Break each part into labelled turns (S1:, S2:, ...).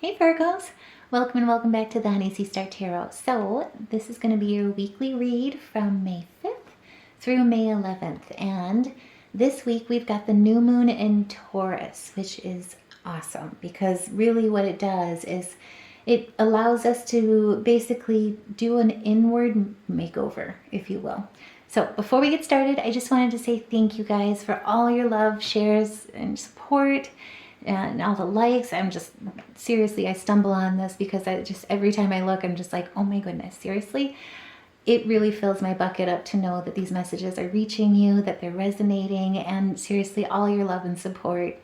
S1: Hey Virgos, welcome and welcome back to the Honey Sea Star Tarot. So this is going to be your weekly read from May 5th through May 11th. And this week we've got the new moon in Taurus, which is awesome because really what it does is it allows us to basically do an inward makeover, if you will. So before we get started, I just wanted to say thank you guys for all your love, shares, and support. And all the likes. I'm just, seriously, I stumble on this because every time I look, I'm just like, oh my goodness, seriously? It really fills my bucket up to know that these messages are reaching you, that they're resonating, and seriously, all your love and support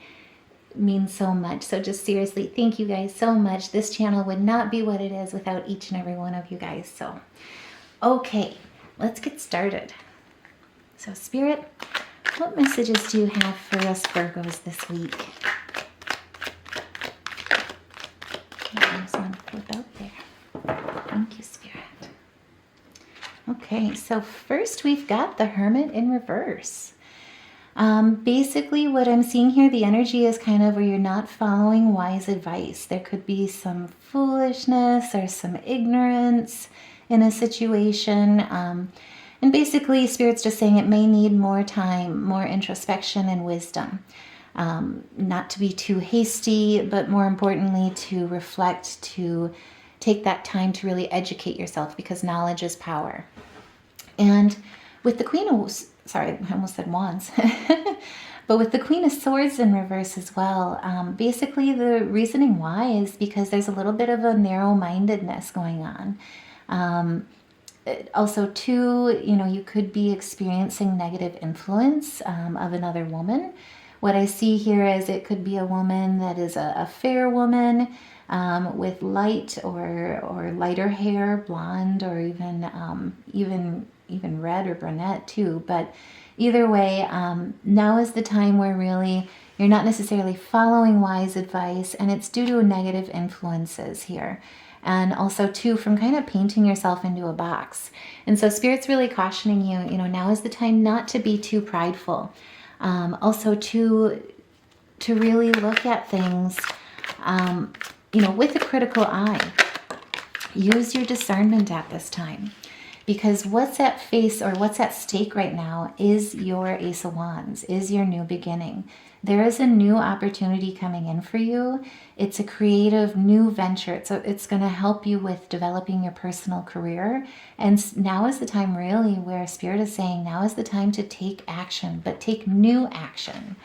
S1: means so much. So just seriously, thank you guys so much. This channel would not be what it is without each and every one of you guys. So, okay, let's get started. So Spirit, what messages do you have for us Virgos this week? I just want to flip out there. Thank you, Spirit. Okay, so first we've got the Hermit in reverse. Basically what I'm seeing here, the energy is kind of where you're not following wise advice. There could be some foolishness or some ignorance in a situation. And basically Spirit's just saying it may need more time, more introspection and wisdom. Not to be too hasty, but more importantly to reflect, to take that time to really educate yourself because knowledge is power. And with the Queen of, sorry, I almost said Wands, but with the Queen of Swords in reverse as well, basically the reasoning why is because there's a little bit of a narrow-mindedness going on. Also too, you could be experiencing negative influence of another woman. What I see here is it could be a woman that is a fair woman with light or lighter hair, blonde, or even red or brunette too. But either way, now is the time where really you're not necessarily following wise advice, and it's due to negative influences here. And also too from kind of painting yourself into a box. And so Spirit's really cautioning you, now is the time not to be too prideful. Also to really look at things, with a critical eye. Use your discernment at this time, because what's at stake right now is your Ace of Wands, is your new beginning. There is a new opportunity coming in for you. It's a creative new venture. So it's going to help you with developing your personal career. And now is the time really where Spirit is saying now is the time to take action, but take new action.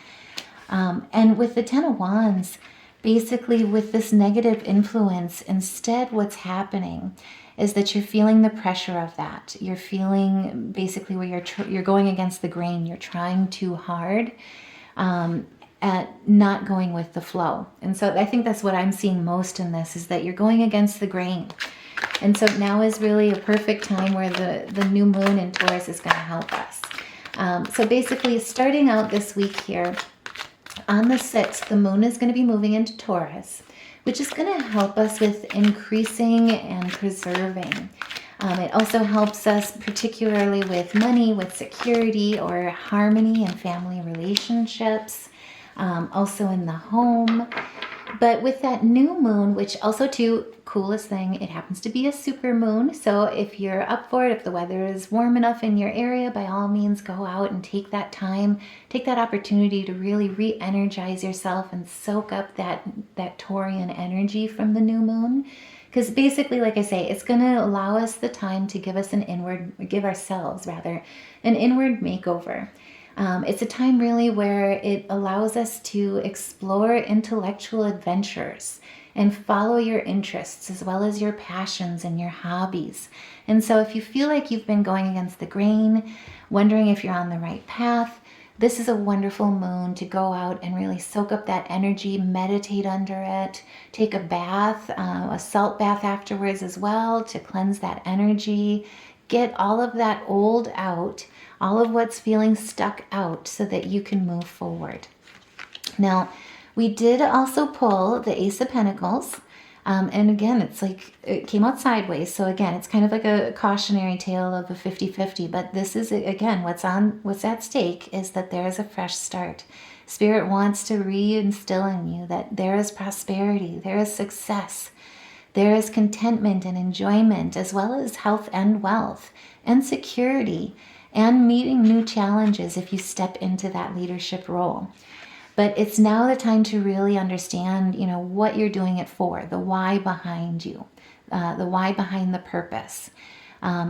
S1: And with the Ten of Wands, basically with this negative influence, instead what's happening is that you're feeling the pressure of that. You're feeling basically where you're going against the grain. You're trying too hard. At not going with the flow. And so I think that's what I'm seeing most in this, is that you're going against the grain. And so now is really a perfect time where the new moon in Taurus is going to help us. So basically starting out this week here, on the 6th, the moon is going to be moving into Taurus, which is going to help us with increasing and preserving. It also helps us particularly with money, with security or harmony in family relationships. Also in the home. But with that new moon, which also too, coolest thing, it happens to be a super moon. So if you're up for it, if the weather is warm enough in your area, by all means go out and take that time, take that opportunity to really re-energize yourself and soak up that Taurian energy from the new moon. Because basically, like I say, it's going to allow us the time to give ourselves an inward makeover. It's a time really where it allows us to explore intellectual adventures and follow your interests as well as your passions and your hobbies. And so if you feel like you've been going against the grain, wondering if you're on the right path, this is a wonderful moon to go out and really soak up that energy, meditate under it, take a bath, a salt bath afterwards as well to cleanse that energy, get all of that old out, all of what's feeling stuck out so that you can move forward. Now, we did also pull the Ace of Pentacles. And again, it's like it came out sideways. So again, it's kind of like a cautionary tale of a 50-50. But this is, again, what's at stake is that there is a fresh start. Spirit wants to reinstill in you that there is prosperity, there is success, there is contentment and enjoyment, as well as health and wealth and security and meeting new challenges if you step into that leadership role. But it's now the time to really understand, what you're doing it for, the why behind you, the why behind the purpose.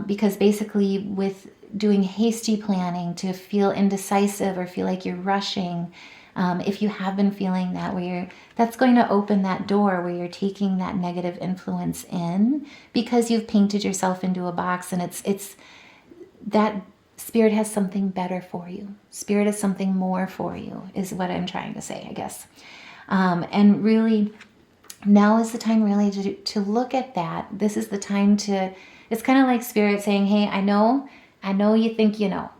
S1: Because basically with doing hasty planning to feel indecisive or feel like you're rushing, if you have been feeling that that's going to open that door where you're taking that negative influence in because you've painted yourself into a box, and it's that Spirit has something better for you. Spirit has something more for you, is what I'm trying to say, I guess. And really, now is the time really to look at that. This is the time it's kind of like Spirit saying, hey, I know you think you know,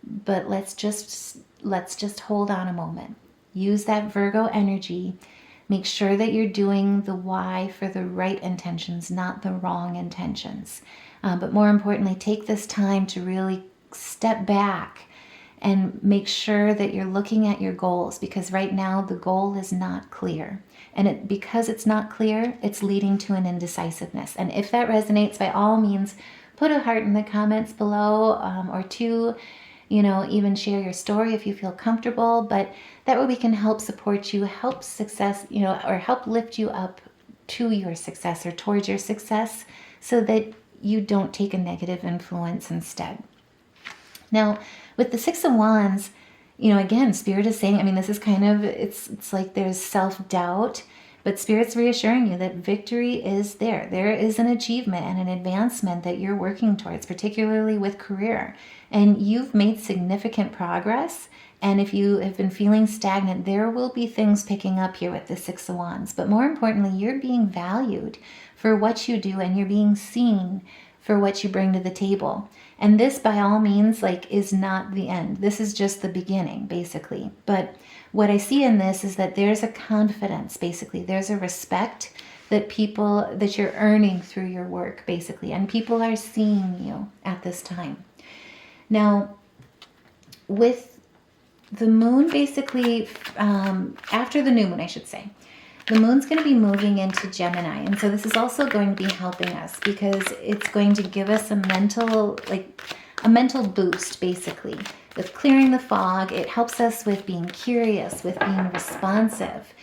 S1: but let's just hold on a moment. Use that Virgo energy. Make sure that you're doing the why for the right intentions, not the wrong intentions. But more importantly, take this time to really step back and make sure that you're looking at your goals, because right now the goal is not clear. And because it's not clear, it's leading to an indecisiveness. And if that resonates, by all means, put a heart in the comments below, or two, even share your story if you feel comfortable. But that way we can help support you, help success, or help lift you up to your success or towards your success, so that you don't take a negative influence instead. Now, with the Six of Wands, again, Spirit is saying, this is kind of, it's like there's self-doubt, but Spirit's reassuring you that victory is there. There is an achievement and an advancement that you're working towards, particularly with career. And you've made significant progress. And if you have been feeling stagnant, there will be things picking up here with the Six of Wands. But more importantly, you're being valued for what you do, and you're being seen for what you bring to the table. And this, by all means, is not the end. This is just the beginning, basically. But what I see in this is that there's a confidence, basically. There's a respect that you're earning through your work, basically. And people are seeing you at this time. Now, with the moon, basically, after the new moon, I should say, the moon's going to be moving into Gemini. And so this is also going to be helping us, because it's going to give us a mental boost, basically, with clearing the fog. It helps us with being curious, with being responsive.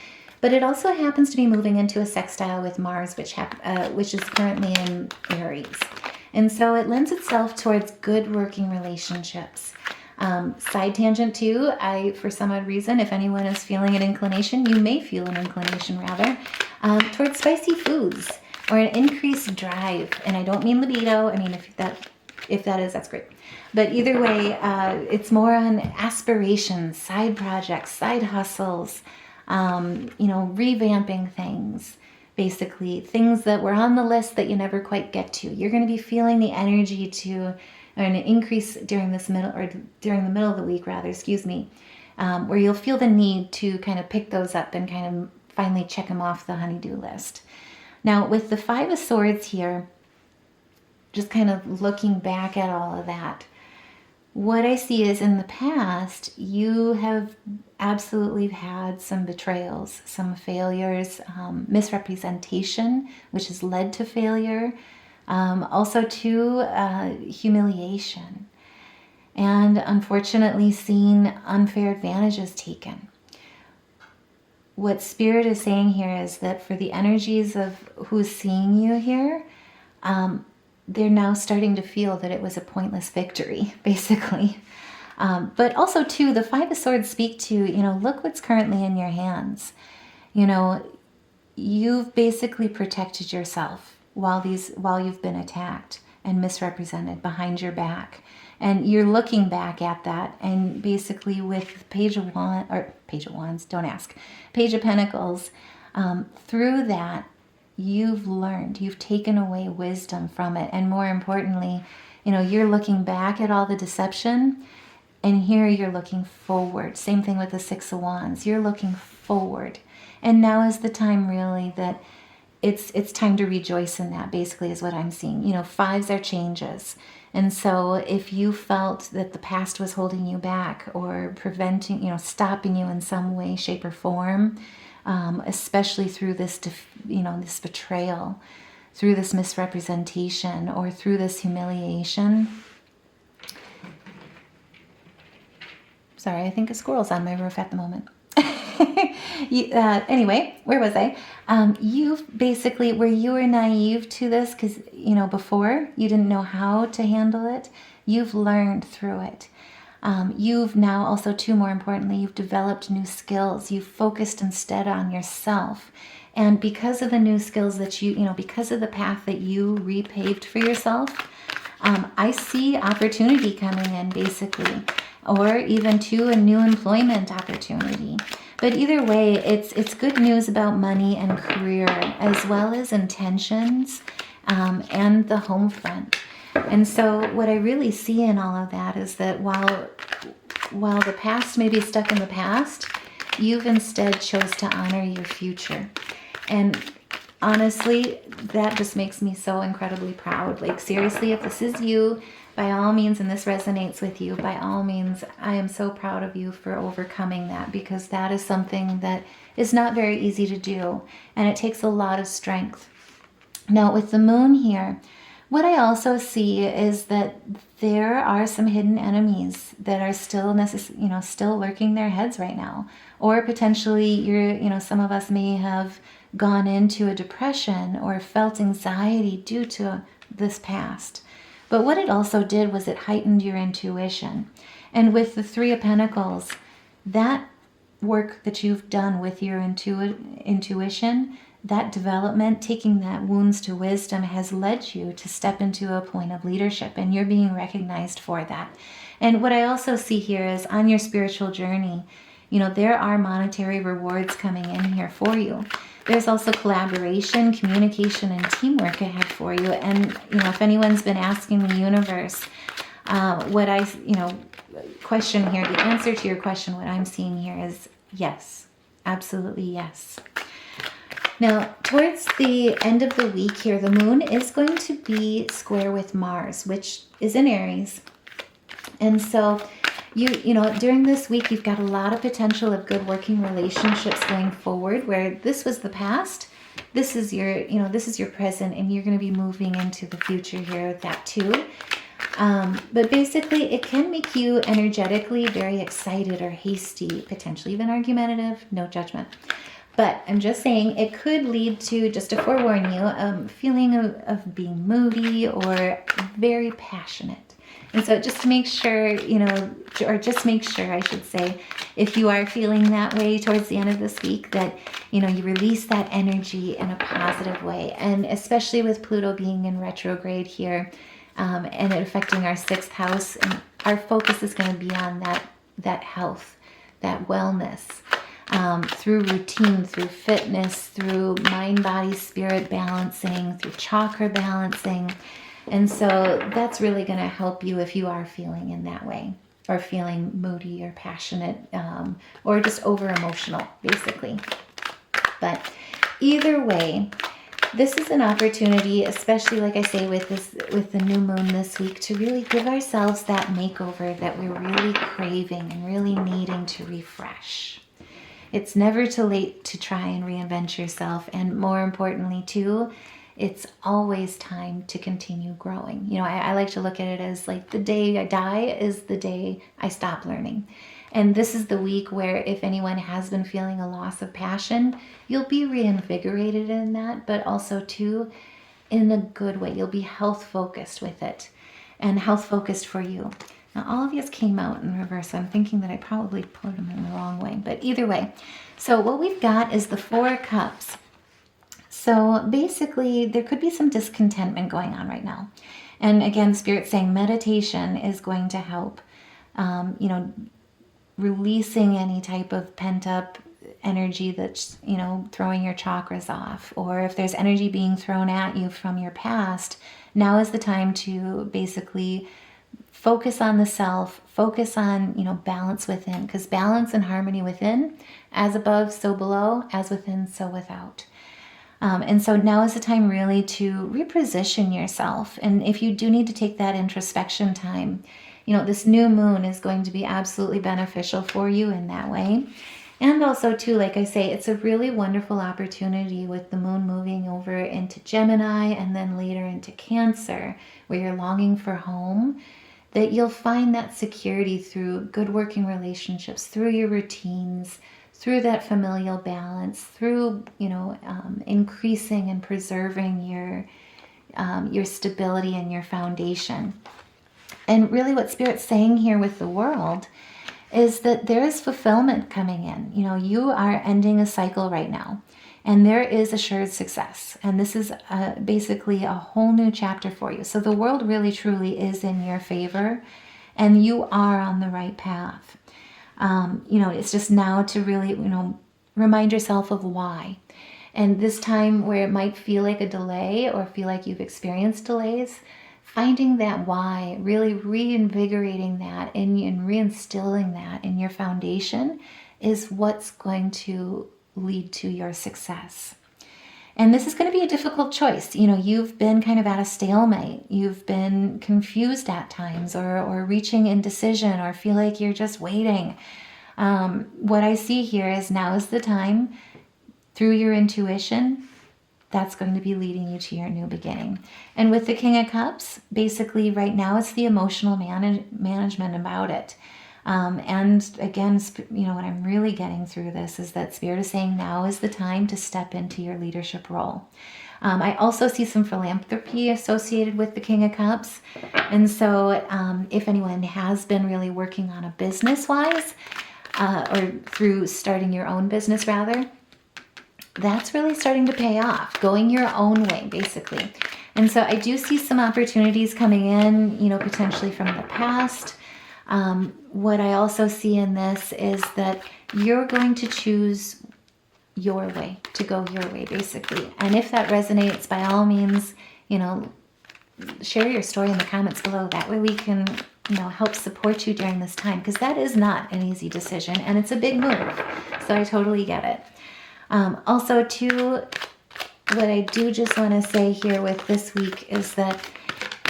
S1: But it also happens to be moving into a sextile with Mars, which is currently in Aries. And so it lends itself towards good working relationships. Side tangent too, for some odd reason, if anyone is feeling an inclination, you may feel an inclination rather, towards spicy foods or an increased drive. And I don't mean libido. If that is, that's great. But either way, it's more on aspirations, side projects, side hustles, revamping things, basically things that were on the list that you never quite get to. You're going to be feeling the energy or an increase during the middle of the week, where you'll feel the need to kind of pick those up and kind of finally check them off the honey-do list. Now, with the Five of Swords here, just kind of looking back at all of that, what I see is in the past, you have absolutely had some betrayals, some failures, misrepresentation, which has led to failure. Also to humiliation, and unfortunately seen unfair advantages taken. What Spirit is saying here is that for the energies of who's seeing you here, they're now starting to feel that it was a pointless victory, basically. But also too, the Five of Swords speak to, look what's currently in your hands. You've basically protected yourself while you've been attacked and misrepresented behind your back. And you're looking back at that, and basically with Page of Pentacles, through that, you've taken away wisdom from it. And more importantly, you're looking back at all the deception, and here you're looking forward. Same thing with the Six of Wands. You're looking forward. And now is the time really that it's time to rejoice in that, basically, is what I'm seeing. You know, fives are changes. And so if you felt that the past was holding you back or preventing, you know, stopping you in some way, shape, or form, especially through this, this betrayal, through this misrepresentation, or through this humiliation. Sorry, I think a squirrel's on my roof at the moment. Anyway, where was I? You've basically, where you were naive to this because, you know, before you didn't know how to handle it, you've learned through it. You've now also, too, more importantly, you've developed new skills. You've focused instead on yourself. And because of the new skills that because of the path that you repaved for yourself, I see opportunity coming in, basically, or even to a new employment opportunity. But either way, it's good news about money and career, as well as intentions and the home front. And so what I really see in all of that is that while the past may be stuck in the past, you've instead chose to honor your future. And honestly, that just makes me so incredibly proud. Like, seriously, if this is you, by all means, and this resonates with you, by all means, I am so proud of you for overcoming that, because that is something that is not very easy to do, and it takes a lot of strength. Now, with the moon here, what I also see is that there are some hidden enemies that are still still lurking their heads right now, or potentially some of us may have gone into a depression or felt anxiety due to this past. But what it also did was it heightened your intuition. And with the Three of Pentacles, that work that you've done with your intuition, that development, taking that wounds to wisdom, has led you to step into a point of leadership, and you're being recognized for that. And what I also see here is on your spiritual journey, there are monetary rewards coming in here for you. There's also collaboration, communication, and teamwork ahead for you. And, if anyone's been asking the universe question here, the answer to your question, what I'm seeing here is yes, absolutely yes. Now, towards the end of the week here, the moon is going to be square with Mars, which is in Aries. And so during this week, you've got a lot of potential of good working relationships going forward, where this was the past, this is your present, and you're going to be moving into the future here with that too. But basically, it can make you energetically very excited or hasty, potentially even argumentative, no judgment. But I'm just saying it could lead to, just to forewarn you, feeling of being moody or very passionate. And so just to make sure, I should say, if you are feeling that way towards the end of this week, that, you release that energy in a positive way. And especially with Pluto being in retrograde here and it affecting our 6th house, and our focus is going to be on that health, that wellness, through routine, through fitness, through mind, body, spirit balancing, through chakra balancing. And so that's really going to help you if you are feeling in that way, or feeling moody or passionate, or just over emotional, basically. But either way, this is an opportunity, especially like I say with the new moon this week, to really give ourselves that makeover that we're really craving and really needing to refresh. It's never too late to try and reinvent yourself, and more importantly too, it's always time to continue growing. I like to look at it as like the day I die is the day I stop learning. And this is the week where if anyone has been feeling a loss of passion, you'll be reinvigorated in that, but also too, in a good way. You'll be health focused with it, and health focused for you. Now, all of these came out in reverse, so I'm thinking that I probably put them in the wrong way, but either way. So what we've got is the 4 of Cups. So basically, there could be some discontentment going on right now. And again, Spirit's saying meditation is going to help, releasing any type of pent-up energy that's, throwing your chakras off. Or if there's energy being thrown at you from your past, now is the time to basically focus on the self, focus on, balance within. Because balance and harmony within, as above, so below, as within, so without. And so now is the time really to reposition yourself. And if you do need to take that introspection time, this new moon is going to be absolutely beneficial for you in that way. And also too, like I say, it's a really wonderful opportunity with the moon moving over into Gemini and then later into Cancer, where you're longing for home, that you'll find that security through good working relationships, through your routines, through that familial balance, through, increasing and preserving your stability and your foundation. And really what Spirit's saying here with the world is that there is fulfillment coming in. You are ending a cycle right now, and there is assured success. And this is basically a whole new chapter for you. So the world really truly is in your favor, and you are on the right path. It's just now to really, remind yourself of why. And this time where it might feel like a delay or feel like you've experienced delays, finding that why, really reinvigorating that and reinstilling that in your foundation is what's going to lead to your success. And this is going to be a difficult choice. You've been kind of at a stalemate. You've been confused at times or reaching indecision or feel like you're just waiting. What I see here is now is the time, through your intuition, that's going to be leading you to your new beginning. And with the King of Cups, basically right now it's the emotional management about it. And again, what I'm really getting through this is that Spirit is saying now is the time to step into your leadership role. I also see some philanthropy associated with the King of Cups. And so if anyone has been really working on a business-wise, or through starting your own business rather, that's really starting to pay off, going your own way, basically. And so I do see some opportunities coming in, potentially from the past. What I also see in this is that you're going to choose your way, to go your way, basically. And if that resonates, by all means, share your story in the comments below. That way we can, help support you during this time, because that is not an easy decision and it's a big move. So I totally get it. Also, too, what I do just want to say here with this week is that,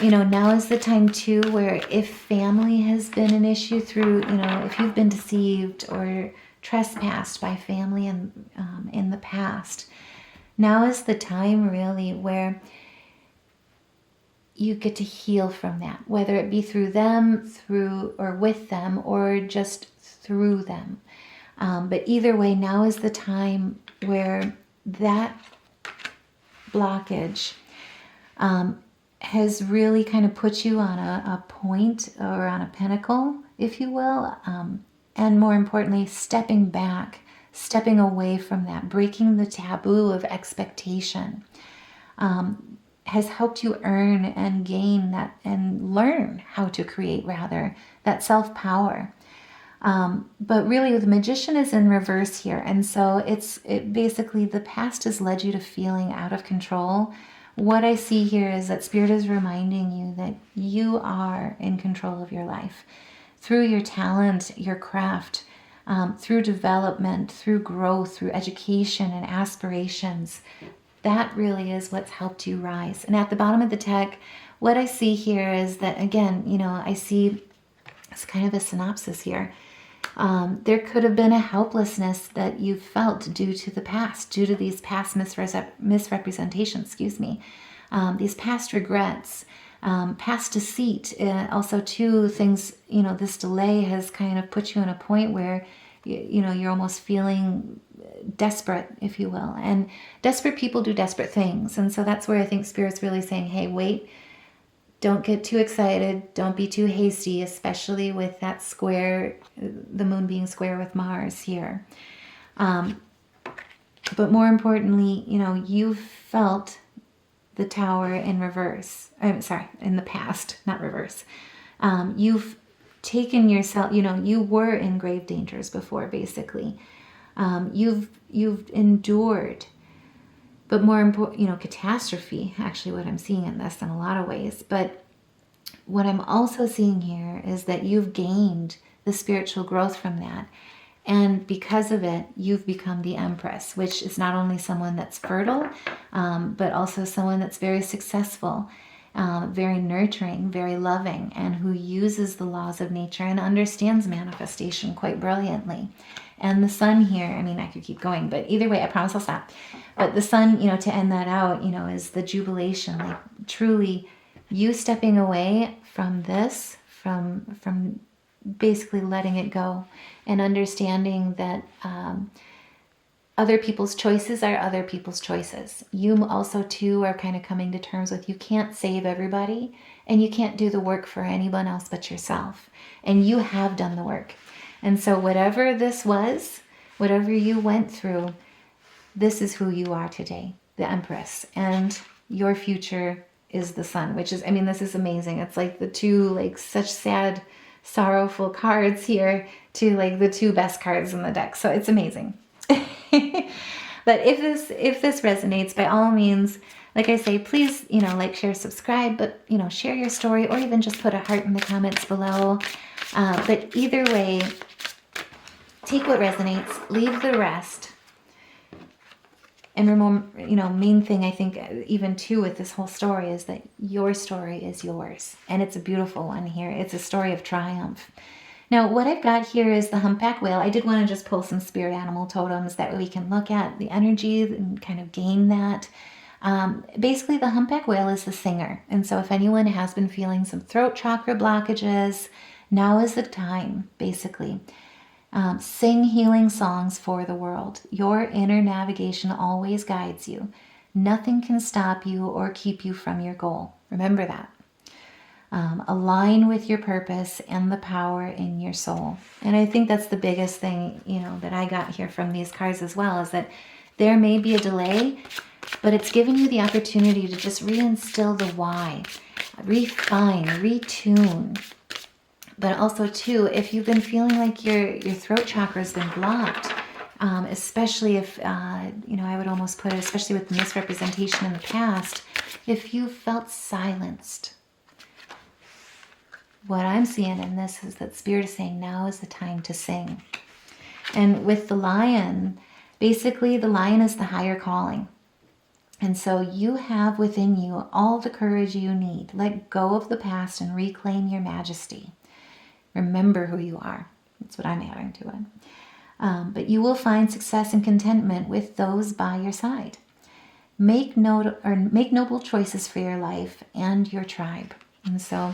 S1: now is the time, too, where if family has been an issue through, if you've been deceived or trespassed by family in the past, now is the time, really, where you get to heal from that, whether it be through them, through or with them, or just through them. But either way, now is the time where that blockage has really kind of put you on a point or on a pinnacle, if you will. And more importantly, stepping back, stepping away from that, breaking the taboo of expectation, has helped you earn and gain that and learn how to create, rather, that self-power. But really, the Magician is in reverse here. And so it basically, the past has led you to feeling out of control. What I see here is that Spirit is reminding you that you are in control of your life. Through your talent, your craft, through development, through growth, through education and aspirations. That really is what's helped you rise. And at the bottom of the deck, what I see here is that, again, I see it's kind of a synopsis here. There could have been a helplessness that you felt due to the past, due to these past misrepresentations, these past regrets, past deceit. Also, too, things, this delay has kind of put you in a point where, you're almost feeling desperate, if you will. And desperate people do desperate things. And so that's where I think Spirit's really saying, hey, wait. Don't get too excited. Don't be too hasty, especially with that square, the moon being square with Mars here. But more importantly, you've felt the Tower in reverse. In the past, not reverse. You've taken yourself, you were in grave dangers before, basically. You've endured. But more important, catastrophe, actually what I'm seeing in this in a lot of ways. But what I'm also seeing here is that you've gained the spiritual growth from that. And because of it, you've become the Empress, which is not only someone that's fertile, but also someone that's very successful, very nurturing, very loving, and who uses the laws of nature and understands manifestation quite brilliantly. And the sun here, I mean, I could keep going, but either way, I promise I'll stop. But the sun, to end that out, is the jubilation, like truly you stepping away from this, from basically letting it go and understanding that other people's choices are other people's choices. You also too are kind of coming to terms with you can't save everybody and you can't do the work for anyone else but yourself. And you have done the work. And so whatever this was, whatever you went through, this is who you are today, the Empress. And your future is the Sun, which is, I mean, this is amazing. It's like the two, like such sad, sorrowful cards here to like the two best cards in the deck. So it's amazing. But if this resonates, by all means, like I say, please, like, share, subscribe, but, share your story or even just put a heart in the comments below. But either way, take what resonates, leave the rest. And remember, main thing I think even too with this whole story is that your story is yours. And it's a beautiful one here. It's a story of triumph. Now, what I've got here is the humpback whale. I did want to just pull some spirit animal totems that way we can look at the energy and kind of gain that. Basically, the humpback whale is the singer. And so if anyone has been feeling some throat chakra blockages, now is the time, basically. Sing healing songs for the world. Your inner navigation always guides you. Nothing can stop you or keep you from your goal. Remember that. Align with your purpose and the power in your soul. And I think that's the biggest thing, that I got here from these cards as well, is that there may be a delay, but it's given you the opportunity to just reinstill the why, refine, retune. But also too, if you've been feeling like your throat chakra has been blocked, especially if, I would almost put it, especially with misrepresentation in the past, if you felt silenced. What I'm seeing in this is that Spirit is saying now is the time to sing. And with the lion, basically the lion is the higher calling. And so you have within you all the courage you need. Let go of the past and reclaim your majesty. Remember who you are. That's what I'm adding to it. But you will find success and contentment with those by your side. Make noble choices for your life and your tribe. And so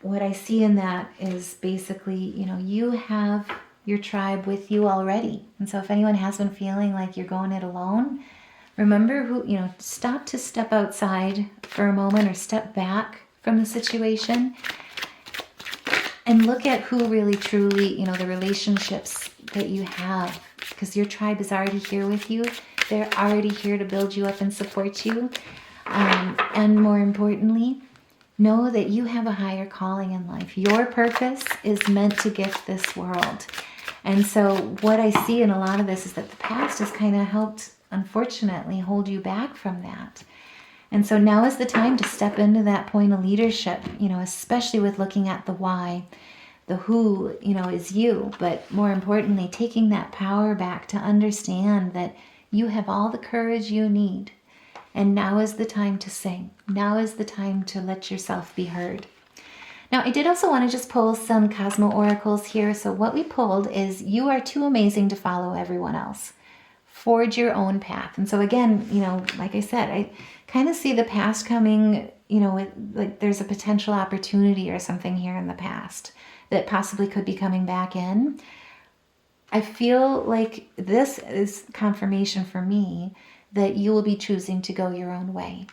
S1: what I see in that is basically, you have your tribe with you already. And so if anyone has been feeling like you're going it alone, remember who, step outside for a moment or step back from the situation and look at who really truly, the relationships that you have, because your tribe is already here with you. They're already here to build you up and support you. And more importantly, know that you have a higher calling in life. Your purpose is meant to gift this world. And so what I see in a lot of this is that the past has kind of helped, unfortunately, hold you back from that. And so now is the time to step into that point of leadership, especially with looking at the why. The who, is you. But more importantly, taking that power back to understand that you have all the courage you need. And now is the time to sing. Now is the time to let yourself be heard. Now, I did also want to just pull some Cosmo Oracles here. So what we pulled is you are too amazing to follow everyone else. Forge your own path. And so again, like I said, I kind of see the past coming, with, like there's a potential opportunity or something here in the past that possibly could be coming back in. I feel like this is confirmation for me that you will be choosing to go your own way.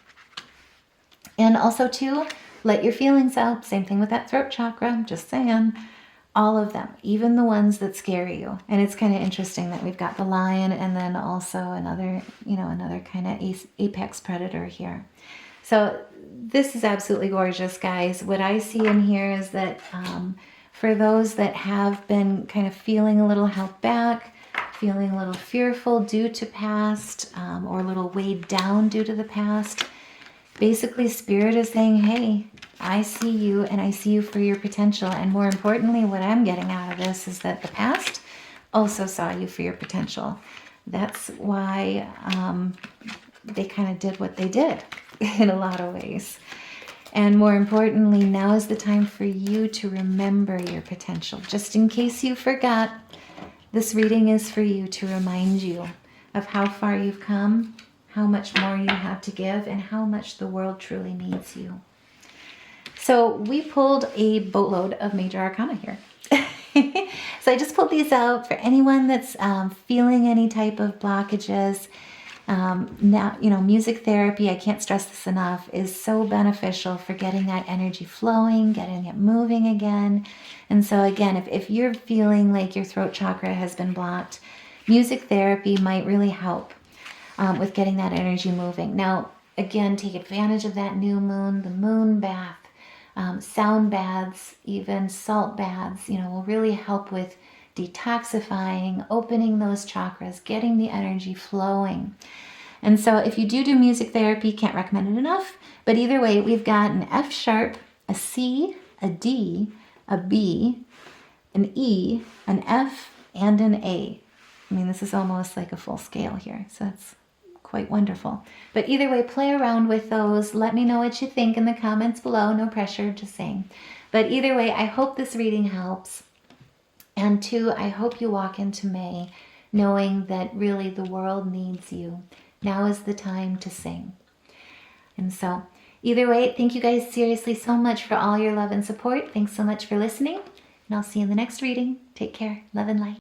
S1: And also too, let your feelings out. Same thing with that throat chakra, just saying. All of them, even the ones that scare you. And it's kind of interesting that we've got the lion and then also another kind of apex predator here. So this is absolutely gorgeous, guys. What I see in here is that for those that have been kind of feeling a little held back, feeling a little fearful due to past, or a little weighed down due to the past, basically Spirit is saying, hey, I see you and I see you for your potential. And more importantly, what I'm getting out of this is that the past also saw you for your potential. That's why they kind of did what they did in a lot of ways. And more importantly, now is the time for you to remember your potential. Just in case you forgot, this reading is for you to remind you of how far you've come, how much more you have to give, and how much the world truly needs you. So we pulled a boatload of major arcana here. So I just pulled these out for anyone that's feeling any type of blockages. Now, music therapy, I can't stress this enough, is so beneficial for getting that energy flowing, getting it moving again. And so again, if you're feeling like your throat chakra has been blocked, music therapy might really help with getting that energy moving. Now, again, take advantage of that new moon, the moon bath, sound baths, even salt baths, will really help with detoxifying, opening those chakras, getting the energy flowing. And so if you do music therapy, can't recommend it enough, but either way, we've got an F sharp, a C, a D, a B, an E, an F, and an A. I mean, this is almost like a full scale here, so it's quite wonderful. But either way, play around with those. Let me know what you think in the comments below. No pressure, just saying. But either way, I hope this reading helps. And two, I hope you walk into May knowing that really the world needs you. Now is the time to sing. And so either way, thank you guys seriously so much for all your love and support. Thanks so much for listening. And I'll see you in the next reading. Take care. Love and light.